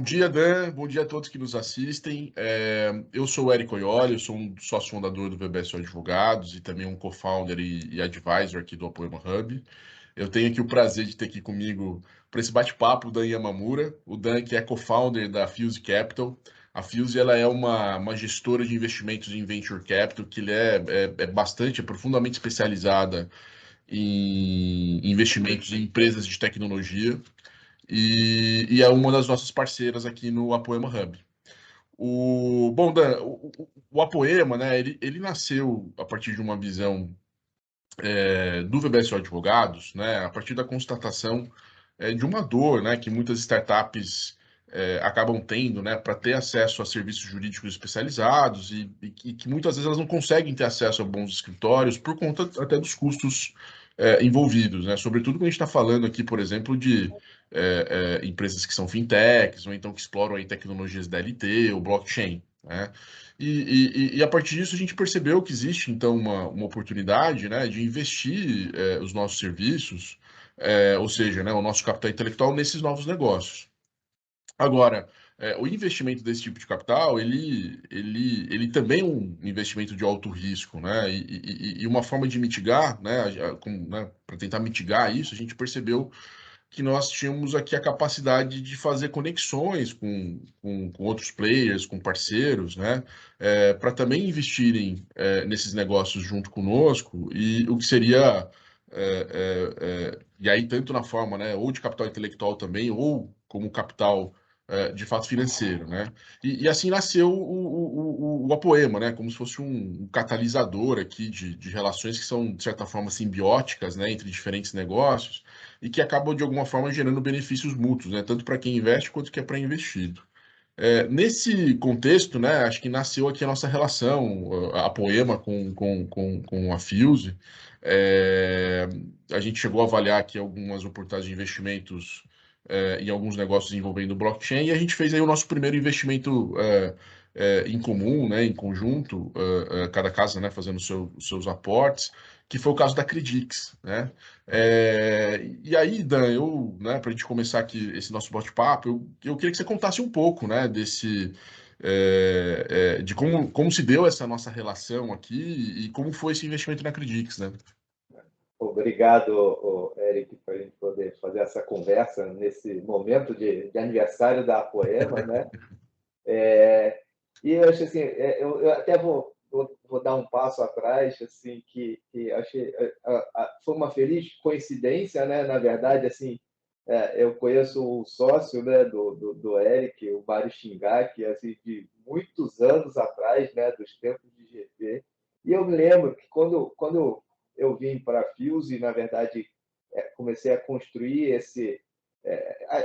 dia, Dan. Bom dia a todos que nos assistem. Eu sou o Érico Oioli, eu sou um sócio fundador do VBS Advogados e também um co-founder e advisor aqui do Apoema Hub. Eu tenho aqui o prazer de ter aqui comigo para esse bate-papo o Dan Yamamura, o Dan que é co-founder da Fuse Capital. A Fuse ela é uma gestora de investimentos em Venture Capital que é profundamente especializada em investimentos em empresas de tecnologia e é uma das nossas parceiras aqui no Apoema Hub. Bom, Dan, o Apoema, né, ele nasceu a partir de uma visão do VBSO Advogados, né, a partir da constatação de uma dor, né, que muitas startups acabam tendo, né, para ter acesso a serviços jurídicos especializados e que muitas vezes elas não conseguem ter acesso a bons escritórios por conta até dos custos envolvidos, né, sobretudo quando a gente está falando aqui, por exemplo, de empresas que são fintechs ou então que exploram aí tecnologias DLT ou blockchain, né? A partir disso a gente percebeu que existe então uma oportunidade, né, de investir os nossos serviços, ou seja, né, o nosso capital intelectual nesses novos negócios. Agora, o investimento desse tipo de capital, ele também é um investimento de alto risco, né? E uma forma de mitigar, né, para tentar mitigar isso, a gente percebeu que nós tínhamos aqui a capacidade de fazer conexões com outros players, com parceiros, né, para também investirem nesses negócios junto conosco, e o que seria, e aí tanto na forma, né, ou de capital intelectual também, ou como capital de fato financeiro, né? E assim nasceu o Apoema, né? Como se fosse um catalisador aqui de relações que são, de certa forma, simbióticas, né? Entre diferentes negócios e que acabam, de alguma forma, gerando benefícios mútuos, né? Tanto para quem investe quanto que é para investido. Nesse contexto, né, acho que nasceu aqui a nossa relação, a Poema com a Fuse. É, a gente chegou a avaliar aqui algumas oportunidades de investimentos em alguns negócios envolvendo blockchain, e a gente fez aí o nosso primeiro investimento em comum, né, em conjunto, cada casa, né, fazendo os seus aportes, que foi o caso da Credix, né? E aí, Dan, né, para a gente começar aqui esse nosso bate-papo, eu queria que você contasse um pouco, né, de como se deu essa nossa relação aqui e como foi esse investimento na Credix, né? Obrigado, Eric, para a gente poder fazer essa conversa nesse momento de aniversário da Poema, né? E eu acho assim, eu até vou dar um passo atrás, assim, que achei foi uma feliz coincidência, né? Na verdade, assim, eu conheço o sócio, né, do Eric, o Mário Xingaki, assim, de muitos anos atrás, né, dos tempos de GP. E eu me lembro que quando eu vim para a Fuse, na verdade, comecei a construir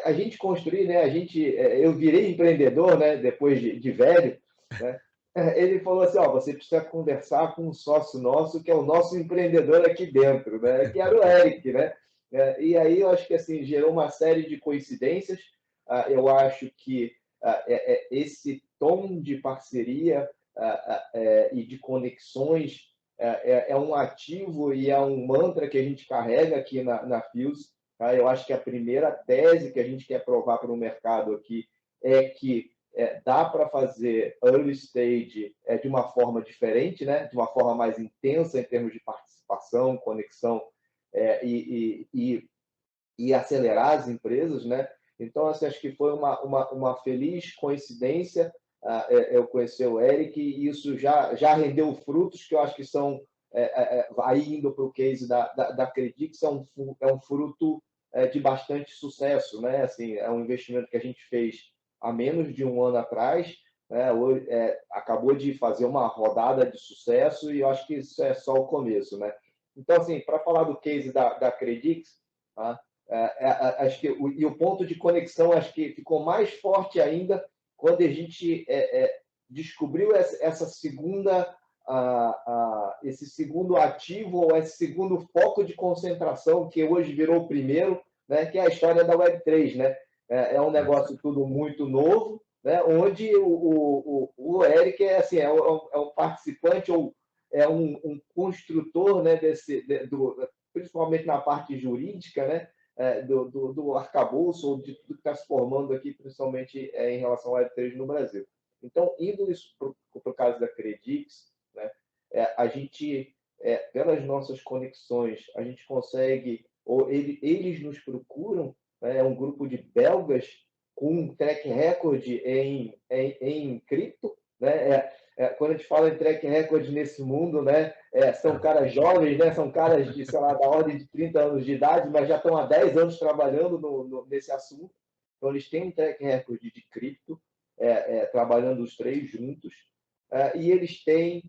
a gente construir, né? Eu virei empreendedor, né? Depois de velho, né? Ele falou assim: ó, você precisa conversar com um sócio nosso que é o nosso empreendedor aqui dentro, né? Que era o Eric, né? E aí eu acho que assim gerou uma série de coincidências. Eu acho que esse tom de parceria e de conexões é um ativo e é um mantra que a gente carrega aqui na Fuse. Tá? Eu acho que a primeira tese que a gente quer provar para o mercado aqui é que dá para fazer early stage de uma forma diferente, né? De uma forma mais intensa em termos de participação, conexão e acelerar as empresas, né? Então, assim, acho que foi uma feliz coincidência eu conhecer o Eric e isso já rendeu frutos que eu acho que são, aí indo para o case da Credix, é um fruto de bastante sucesso, né? Assim, é um investimento que a gente fez há menos de um ano atrás, né? Hoje, acabou de fazer uma rodada de sucesso e eu acho que isso é só o começo, né? Então, assim, para falar do case da Credix, tá? Acho que o ponto de conexão acho que ficou mais forte ainda quando a gente descobriu esse segundo ativo ou esse segundo foco de concentração que hoje virou o primeiro, né, que é a história da Web3, né? É um negócio tudo muito novo, né, onde o Eric assim, é um participante ou é um construtor, né, principalmente na parte jurídica, né? do arcabouço ou de tudo que está se formando aqui, principalmente em relação ao Web3 no Brasil. Então, indo isso para o caso da Credix, né, a gente, pelas nossas conexões, a gente consegue, ou eles nos procuram, né, é um grupo de belgas com um track record em cripto, né? Quando a gente fala em track record nesse mundo, né, são caras jovens, né, são caras de, sei lá, da ordem de 30 anos de idade, mas já estão há 10 anos trabalhando nesse assunto. Então, eles têm um track record de cripto, trabalhando os três juntos, e eles têm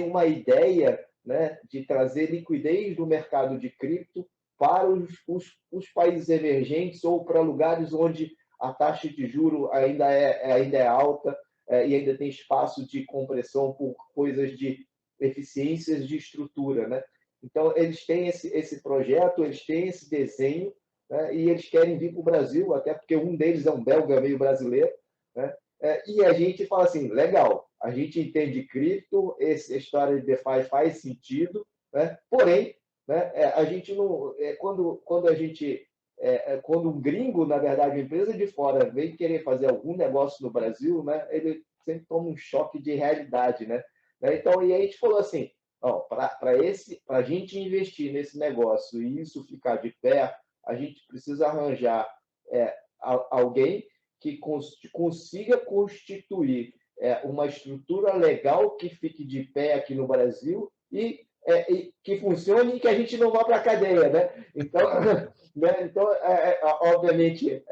uma ideia, né, de trazer liquidez do mercado de cripto para os países emergentes ou para lugares onde a taxa de juro ainda é alta, e ainda tem espaço de compressão por coisas de eficiências de estrutura, né? Então, eles têm esse projeto, eles têm esse desenho, né? E eles querem vir para o Brasil, até porque um deles é um belga meio brasileiro, né? E a gente fala assim, legal, a gente entende cripto, essa história de DeFi faz sentido, né? Porém, né, a gente não, quando a gente quando um gringo, na verdade, uma empresa de fora vem querer fazer algum negócio no Brasil, né, ele sempre toma um choque de realidade, né? Então, e aí a gente falou assim, para a gente investir nesse negócio e isso ficar de pé, a gente precisa arranjar alguém que consiga constituir uma estrutura legal que fique de pé aqui no Brasil e que funcione e que a gente não vá para a cadeia, né? Então, né? Então obviamente,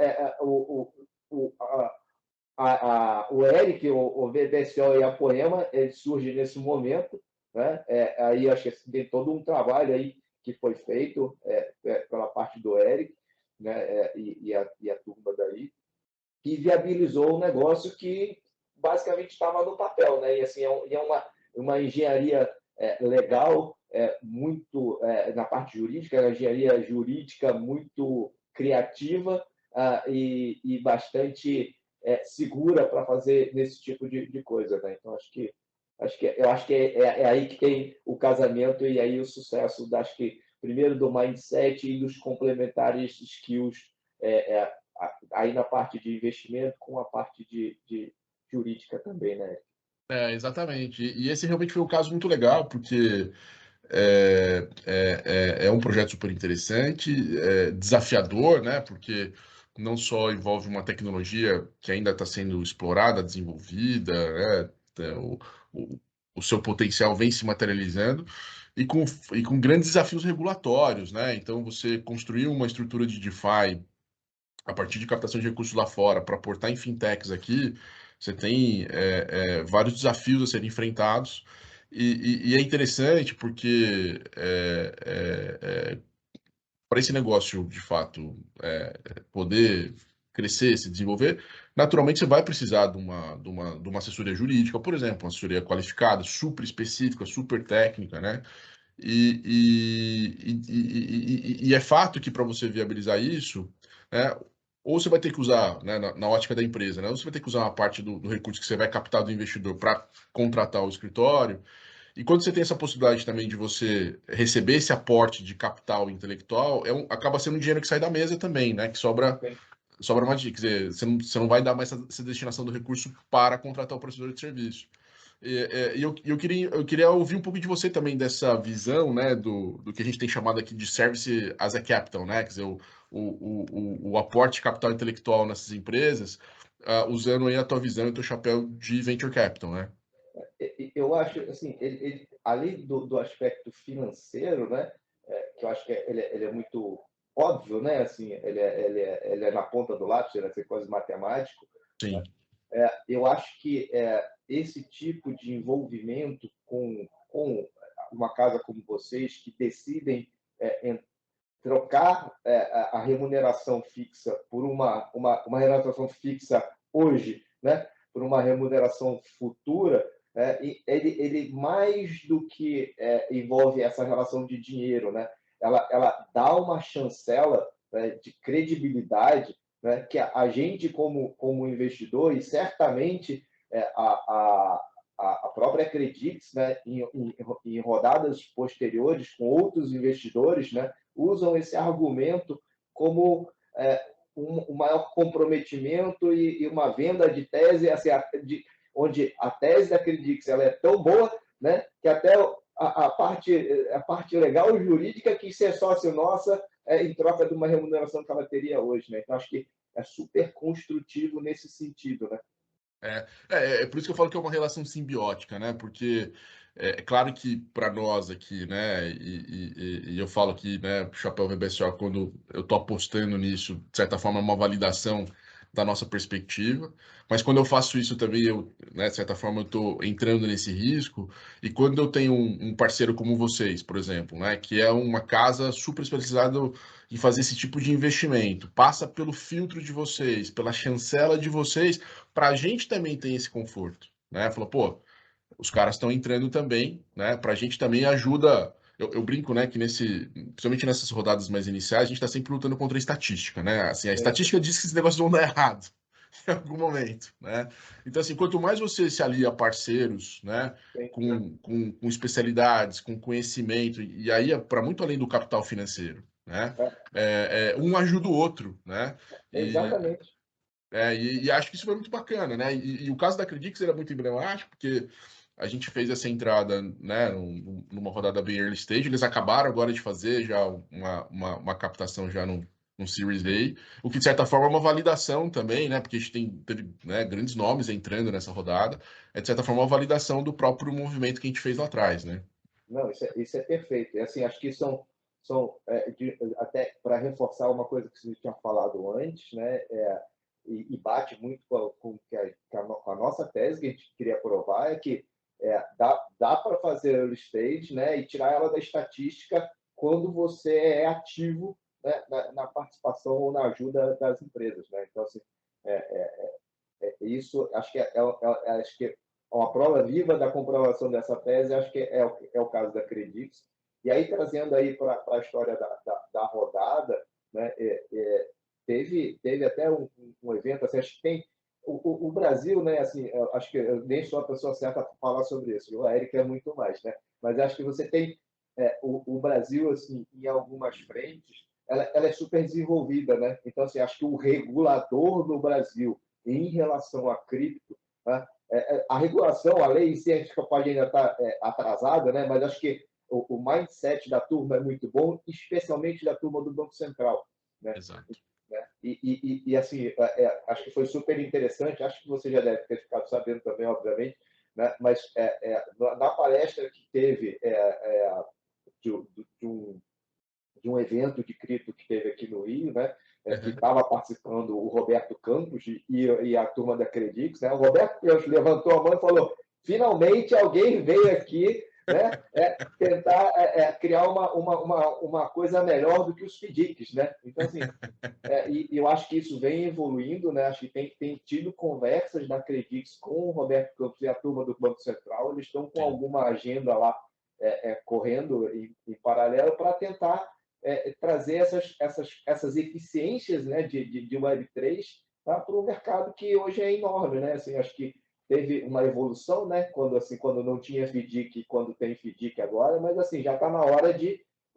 o Eric, o VBSO e a Poema, ele surge nesse momento, né? Aí acho que tem todo um trabalho aí que foi feito pela parte do Eric, né? E a turma daí, que viabilizou um negócio que basicamente estava no papel, né? E assim é uma engenharia legal, muito na parte jurídica, uma engenharia jurídica muito criativa e bastante segura para fazer nesse tipo de coisa, né? Então eu acho que é aí que tem o casamento e aí o sucesso, acho que primeiro do mindset e dos complementares skills aí na parte de investimento com a parte de jurídica também, né? Exatamente. E esse realmente foi um caso muito legal, porque é um projeto super interessante, desafiador, né? Porque não só envolve uma tecnologia que ainda está sendo explorada, desenvolvida, né? O, o seu potencial vem se materializando e com grandes desafios regulatórios, né? Então, você construir uma estrutura de DeFi a partir de captação de recursos lá fora para aportar em fintechs aqui, você tem vários desafios a serem enfrentados. E é interessante porque para esse negócio, de fato, poder crescer, se desenvolver, naturalmente você vai precisar de uma assessoria jurídica, por exemplo, uma assessoria qualificada, super específica, super técnica, né? E é fato que para você viabilizar isso, né, ou você vai ter que usar, né, na ótica da empresa, né, ou você vai ter que usar uma parte do recurso que você vai captar do investidor para contratar o escritório. E quando você tem essa possibilidade também de você receber esse aporte de capital intelectual, acaba sendo um dinheiro que sai da mesa também, né, que sobra uma dica, quer dizer, você não vai dar mais essa destinação do recurso para contratar o prestador de serviço. E eu queria ouvir um pouco de você também dessa visão, né, do que a gente tem chamado aqui de Service as a Capital, né, quer dizer, o aporte de capital intelectual nessas empresas, usando aí a tua visão e o teu chapéu de Venture Capital, né? Eu acho, assim, além do aspecto financeiro, né, que eu acho que ele é muito óbvio, né, assim, ele é na ponta do lápis, ele é quase matemático. Sim. Eu acho que esse tipo de envolvimento com uma casa como vocês, que decidem trocar a remuneração fixa por uma remuneração fixa hoje, né, por uma remuneração futura, ele mais do que envolve essa relação de dinheiro, né, ela dá uma chancela, né, de credibilidade, né, que a gente como investidor e certamente a a própria Credix, né, em rodadas posteriores com outros investidores, né, usam esse argumento como um maior comprometimento e uma venda de tese, assim, onde a tese da Credix ela é tão boa, né, que até a parte legal jurídica quis ser sócio nossa em troca de uma remuneração que ela teria hoje. Né? Então, acho que é super construtivo nesse sentido. Né? É por isso que eu falo que é uma relação simbiótica, né? Porque é claro que para nós aqui, né? E eu falo que, né, Chapéu VBSO, quando eu estou apostando nisso, de certa forma, é uma validação da nossa perspectiva. Mas quando eu faço isso também, eu, né, de certa forma, eu estou entrando nesse risco. E quando eu tenho um parceiro como vocês, por exemplo, né, que é uma casa super especializada em fazer esse tipo de investimento, passa pelo filtro de vocês, pela chancela de vocês para a gente também ter esse conforto, né? Falou, pô, os caras estão entrando também, né? Para a gente também ajuda. Eu brinco, né, que principalmente nessas rodadas mais iniciais, a gente está sempre lutando contra a estatística, né? Assim, a estatística diz que esses negócios vão dar errado em algum momento, né? Então, assim, quanto mais você se alia a parceiros, né, com especialidades, com conhecimento, e aí para muito além do capital financeiro, né? Um ajuda o outro, né? E, Exatamente. e acho que isso foi muito bacana, né? E o caso da Credix era muito emblemático, porque a gente fez essa entrada, né, numa rodada bem early stage. Eles acabaram agora de fazer já uma captação já no Series A, o que de certa forma é uma validação também, né? Porque a gente teve, né, grandes nomes entrando nessa rodada. É de certa forma uma validação do próprio movimento que a gente fez lá atrás, né? Não, isso é perfeito. E, assim, acho que até para reforçar uma coisa que você tinha falado antes, né? E bate muito com a nossa tese que a gente queria provar, é que dá para fazer early stage, né, e tirar ela da estatística quando você é ativo, né, na participação ou na ajuda das empresas. Né? Então, assim, isso acho que é uma prova viva da comprovação dessa tese, acho que é o caso da Credix. E aí, trazendo aí para a história da rodada, né, teve até um evento, assim, acho que tem o Brasil, né, assim, acho que eu nem sou a pessoa certa para falar sobre isso, o Eric é muito mais, né, mas acho que você tem o Brasil, assim, em algumas frentes, ela é super desenvolvida, né, então, assim, acho que o regulador no Brasil em relação a cripto, né, a regulação, a lei em si, a gente pode ainda estar atrasada, né, mas acho que o mindset da turma é muito bom, especialmente da turma do Banco Central, né? Exato. Né? E assim, acho que foi super interessante, acho que você já deve ter ficado sabendo também, obviamente, né? Mas na palestra que teve de, de um evento de cripto que teve aqui no Rio, né? Que Uhum. estava participando o Roberto Campos e a turma da Credix, né? O Roberto Campos levantou a mão e falou: finalmente alguém veio aqui, né? Tentar criar uma coisa melhor do que os FDICs, né? Então, assim, e eu acho que isso vem evoluindo, né? Acho que tem tido conversas da Credix com o Roberto Campos e a turma do Banco Central. Eles estão com Sim. alguma agenda lá correndo em paralelo para tentar trazer essas eficiências, né, de Web3 para o mercado que hoje é enorme. Né? Assim, acho que teve uma evolução, né, quando não tinha FDIC e quando tem FDIC agora, mas assim, já está na hora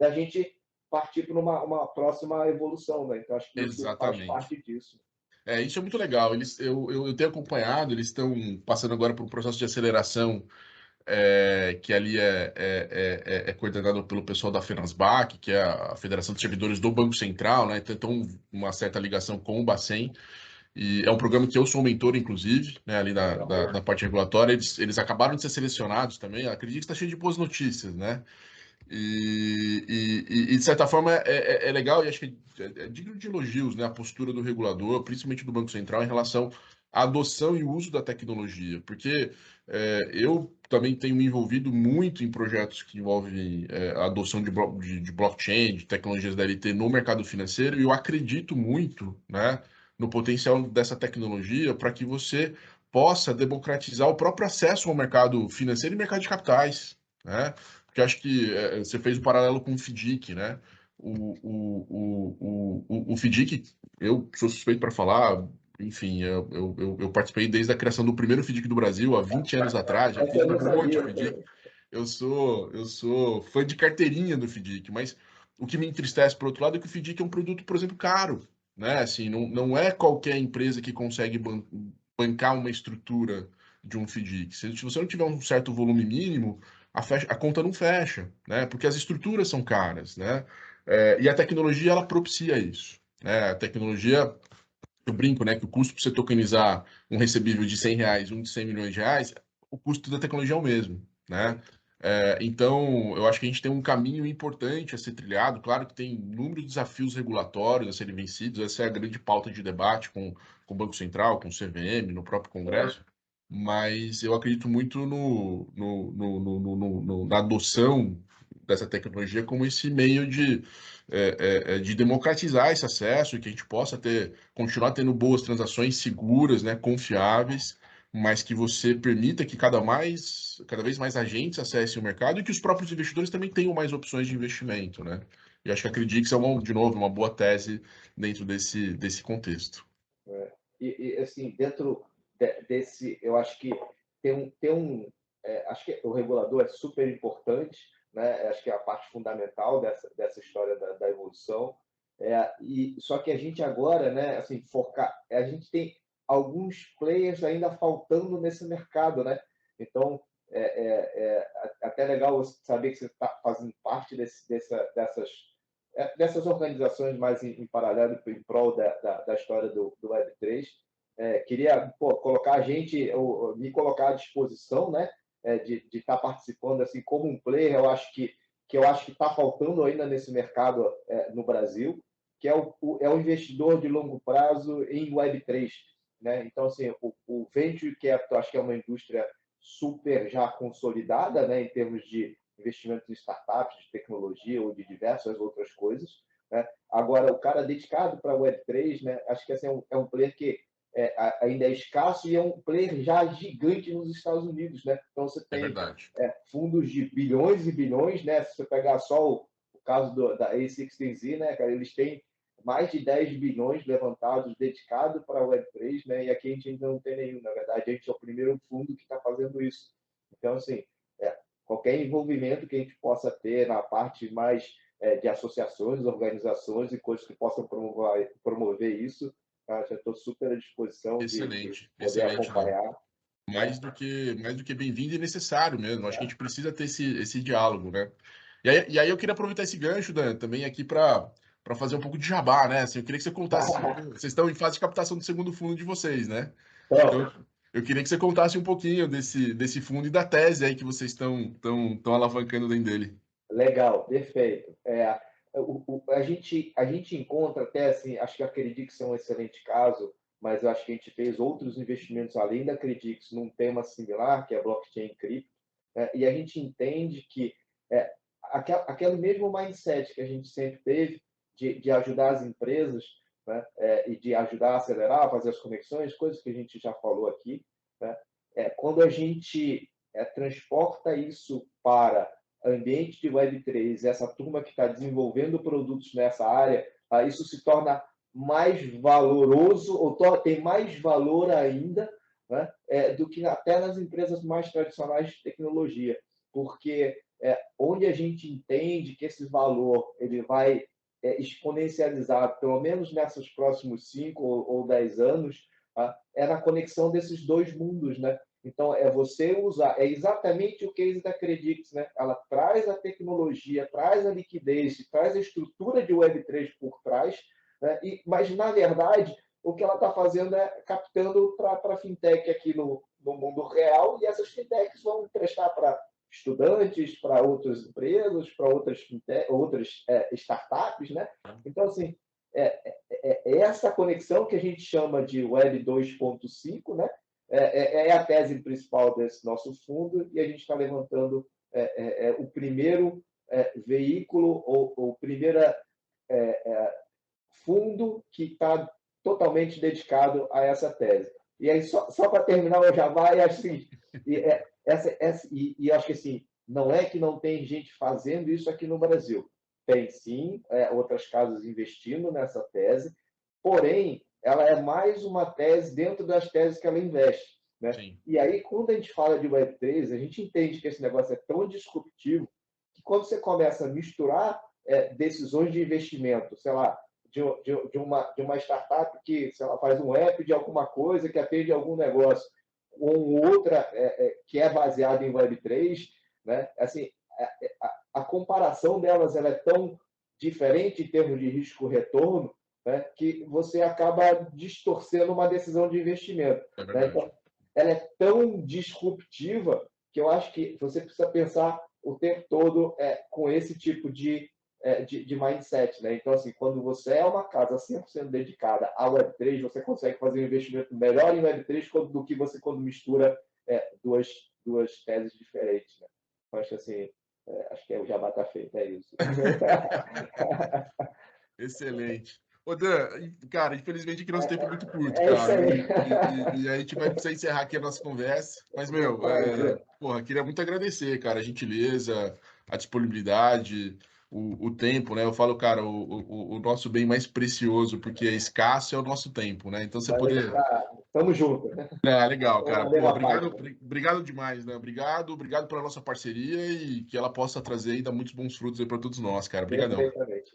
da gente partir para uma próxima evolução. Né? Então, acho que isso faz Exatamente. parte disso. Isso é muito legal. Eu tenho acompanhado, eles estão passando agora por um processo de aceleração que ali é coordenado pelo pessoal da FENASBAC, que é a Federação de Servidores do Banco Central, né? Então, uma certa ligação com o Bacen. E é um programa que eu sou um mentor, inclusive, né, ali da parte regulatória. Eles acabaram de ser selecionados também. Eu acredito que está cheio de boas notícias, né? De certa forma, é legal e acho que é digno de elogios, né, a postura do regulador, principalmente do Banco Central, em relação à adoção e uso da tecnologia. Porque eu também tenho me envolvido muito em projetos que envolvem a adoção de blockchain, de tecnologias da LT no mercado financeiro, e eu acredito muito, né, no potencial dessa tecnologia para que você possa democratizar o próprio acesso ao mercado financeiro e mercado de capitais, né? Porque acho que você fez o paralelo com o FDIC, né? O FDIC, eu sou suspeito para falar, enfim, eu participei desde a criação do primeiro FDIC do Brasil, há 20 anos atrás, já Essa fiz eu um não monte de sabia FDIC. também. Eu sou fã de carteirinha do FDIC, mas o que me entristece, por outro lado, é que o FDIC é um produto, por exemplo, caro, né? Assim, não é qualquer empresa que consegue bancar uma estrutura de um FDIC. Se você não tiver um certo volume mínimo, a conta não fecha, né? Porque as estruturas são caras, né? E a tecnologia, ela propicia isso, né? A tecnologia, eu brinco, né, que o custo para você tokenizar um recebível de R$ 100, um de 100 milhões de reais, o custo da tecnologia é o mesmo, né? Então, eu acho que a gente tem um caminho importante a ser trilhado. Claro que tem inúmeros desafios regulatórios a serem vencidos, essa é a grande pauta de debate com o Banco Central, com o CVM, no próprio Congresso, mas eu acredito muito na adoção dessa tecnologia como esse meio de democratizar esse acesso e que a gente possa continuar tendo boas transações seguras, né, confiáveis, mas que você permita que cada vez mais agentes acessem o mercado e que os próprios investidores também tenham mais opções de investimento, né? E acho que acredito que isso é, de novo, uma boa tese dentro desse contexto. Assim, dentro desse, eu acho que acho que o regulador é super importante, né? Acho que é a parte fundamental dessa história da evolução. Só que a gente agora, né? Assim, a gente tem alguns players ainda faltando nesse mercado, né? Então, até legal saber que você está fazendo parte dessas organizações mais em paralelo em prol da história do Web3. Queria colocar a gente, me colocar à disposição, né, de estar participando assim como um player. Eu acho que está faltando ainda nesse mercado no Brasil, que é o investidor de longo prazo em Web3, né? Então, assim, o venture capital acho que é uma indústria super já consolidada, né, em termos de investimentos em startups, de tecnologia ou de diversas outras coisas, né? Agora, o cara dedicado para a Web3, né, acho que esse é um player que ainda é escasso e é um player já gigante nos Estados Unidos, né? Então, você É tem verdade. fundos de bilhões e bilhões, né? Se você pegar só o caso da A16Z, né, cara, eles têm mais de 10 bilhões levantados dedicados para a Web3, né? E aqui a gente ainda não tem nenhum. Na verdade, a gente é o primeiro fundo que está fazendo isso. Então, assim, qualquer envolvimento que a gente possa ter na parte mais de associações, organizações e coisas que possam promover isso, tá? Já estou super à disposição de Excelente, poder excelente, Dan. acompanhar. Mais do que bem-vindo e necessário mesmo. Acho que a gente precisa ter esse diálogo, né? E aí eu queria aproveitar esse gancho, Dan, também aqui para fazer um pouco de jabá, né? Assim, eu queria que você contasse. Vocês estão em fase de captação do segundo fundo de vocês, né? Então, Então, eu queria que você contasse um pouquinho desse fundo e da tese aí que vocês estão alavancando dentro dele. legal, perfeito. A gente encontra até, assim, acho que a Credix é um excelente caso, mas eu acho que a gente fez outros investimentos além da Credix num tema similar, que é blockchain e cripto, né? E a gente entende que aquele mesmo mindset que a gente sempre teve de ajudar as empresas, né? E de ajudar a acelerar, a fazer as conexões, coisas que a gente já falou aqui, né? Quando a gente transporta isso para ambiente de Web3, essa turma que está desenvolvendo produtos nessa área, isso se torna mais valoroso, ou tem mais valor ainda, né, do que até nas empresas mais tradicionais de tecnologia, porque onde a gente entende que esse valor ele vai exponencializar, pelo menos nesses próximos 5 ou 10 anos, é na conexão desses dois mundos, né? Então, você usar, é exatamente o case da Credix, né? Ela traz a tecnologia, traz a liquidez, traz a estrutura de Web3 por trás, né? Mas, na verdade, o que ela está fazendo é captando para a fintech aqui no mundo real, e essas fintechs vão prestar para estudantes, para outras empresas, para outras startups, né? Então, assim, essa conexão que a gente chama de Web 2.5, né? É a tese principal desse nosso fundo, e a gente está levantando o primeiro veículo ou o primeiro fundo que está totalmente dedicado a essa tese. E aí, só para terminar o jabá, assim, acho que assim, não é que não tem gente fazendo isso aqui no Brasil. Tem sim, outras casas investindo nessa tese, porém, ela é mais uma tese dentro das teses que ela investe, né? Sim. E aí, quando a gente fala de Web3, a gente entende que esse negócio é tão disruptivo que quando você começa a misturar decisões de investimento, sei lá, de uma startup que, sei lá, faz um app de alguma coisa, que atende algum negócio, ou outra que é baseada em Web3, né? Assim, a comparação delas ela é tão diferente em termos de risco-retorno, né, que você acaba distorcendo uma decisão de investimento. É Né? verdade. Então, ela é tão disruptiva que eu acho que você precisa pensar o tempo todo com esse tipo de mindset. Né? Então, assim, quando você é uma casa 100% dedicada à Web3, você consegue fazer um investimento melhor em Web3 do que você quando mistura duas teses diferentes. Né? Eu acho assim, acho que o jabá está feito, é isso. Excelente. Ô, Dan, cara, infelizmente aqui nosso tempo é muito curto, É isso cara. aí. E a gente vai precisar encerrar aqui a nossa conversa. Mas, meu, Maravilha. porra, queria muito agradecer, cara, a gentileza, a disponibilidade, o tempo, né? Eu falo, cara, o nosso bem mais precioso, porque é escasso, é o nosso tempo, né? Então você poder. Tamo junto. Ah, legal, Estamos cara. na Pô, mesma obrigado, página. obrigado demais, né? Obrigado pela nossa parceria e que ela possa trazer ainda muitos bons frutos aí para todos nós, cara. Obrigadão. Perfeitamente.